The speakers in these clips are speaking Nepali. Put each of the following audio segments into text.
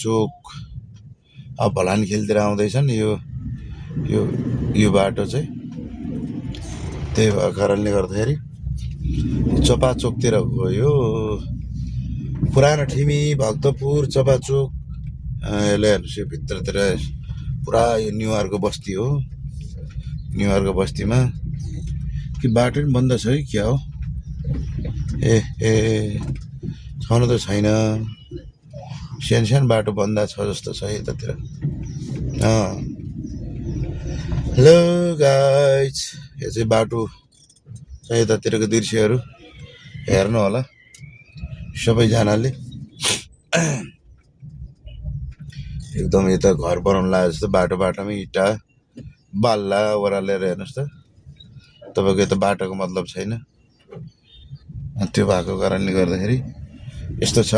चोक अब भलानखेलतिर आउँदैछन्। यो बाटो चाहिँ त्यही भएको कारणले गर्दाखेरि चपाचोकतिर गयो। पुरानो ठिमी भक्तपुर चपाचोक यसले हेर्नुहोस् यो भित्रतिर पुरा यो न्युवारको बस्ती हो। न्युवारको बस्तीमा कि बाटो पनि बन्द छ है क्या हो? ए छाउनु त छैन, सानो सानो बाटो बन्द छ जस्तो छ यतातिर। हेलो गाइज, यो चाहिँ बाटो छ यतातिरको दृश्यहरू हेर्नु होला सबैजनाले। एकदम यता घर बनाउनु लाग्यो जस्तो बाटोमा इँटा बाल्ला ओह्रालेर हेर्नुहोस् त। तपाईँको यता बाटोको मतलब छैन, त्यो भएको कारणले गर्दाखेरि यस्तो छ।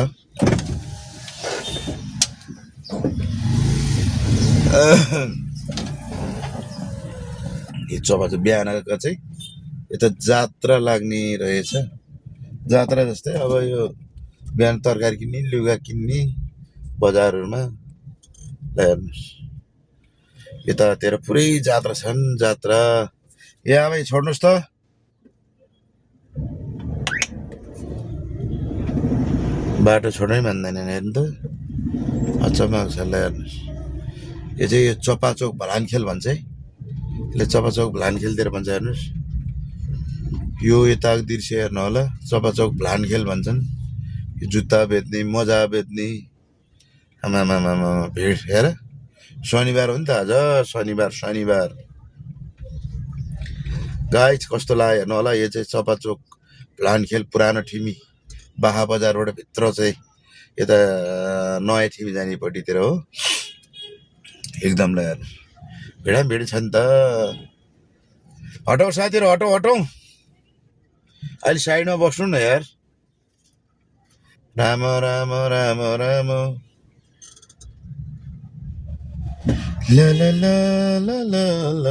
यो चपाचोक बिहानको चाहिँ यता जात्रा लाग्ने रहेछ। जात्रा जस्तै अब यो बिहान तरकारी किन्ने लुगा किन्ने बजारहरूमा हेर्नुहोस् यतातिर पुरै जात्रा छन्। जात्रा ए आमै छोड्नुहोस् त। बाटो छोड्नै मान्दैन हेर्नु त, अचम्मको छ। हेर्नुहोस् यो चाहिँ यो चपाचोक भलानखेल भन्छ है, यसले चपाचोक भलानखेलतिर भन्छ। हेर्नुहोस् यो यताको दृश्य हेर्नु होला, चपाचोक भलानखेल भन्छन्। यो जुत्ता बेच्ने मोजा बेच्ने आमामामा भिड हेर। शनिबार हो नि त आज, शनिबार गाइज कस्तो लाग्यो हेर्नु होला। यो चाहिँ चपाचोक भलानखेल पुरानो ठिमी बाहा बजारबाट भित्र चाहिँ यता नयाँ ठिमी जानेपट्टितिर हो। एकदम यार भिड छ नि त। हटाउ साथीहरू, हटाउ अहिले साइडमा बस्नु न यार। राम राम राम राम ल ल ल ल ल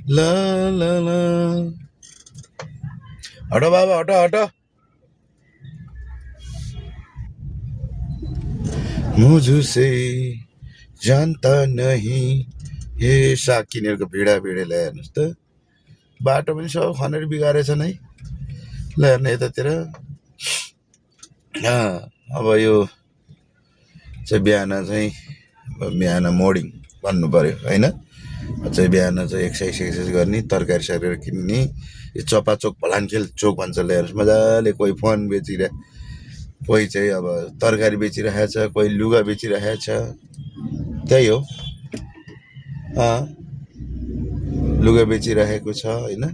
ल ल ल। हटो बाबा हटो। मुझसे जानता नहीं ए साग किनेरको भिडा भिडेलाई हेर्नुहोस् त। बाटो पनि सब खनेर बिगारेछन् है। ल हेर्नु यतातिर। अब यो चाहिँ बिहान मोर्निङ भन्नु पर्यो होइन। चाहिँ बिहान चाहिँ एक्सर्साइज गर्ने, तरकारी सरकारी किन्ने। यो चपाचोक भलानखेल चोक भन्छ। हेर्नुहोस् मजाले कोही फोन बेचिरहे, कोही चाहिँ अब तरकारी बेचिरहेको छ, कोही लुगा बेचिरहेको छ। त्यही हो, लुगा बेचिरहेको छ होइन।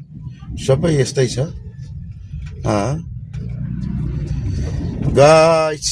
सबै यस्तै छ गाइस।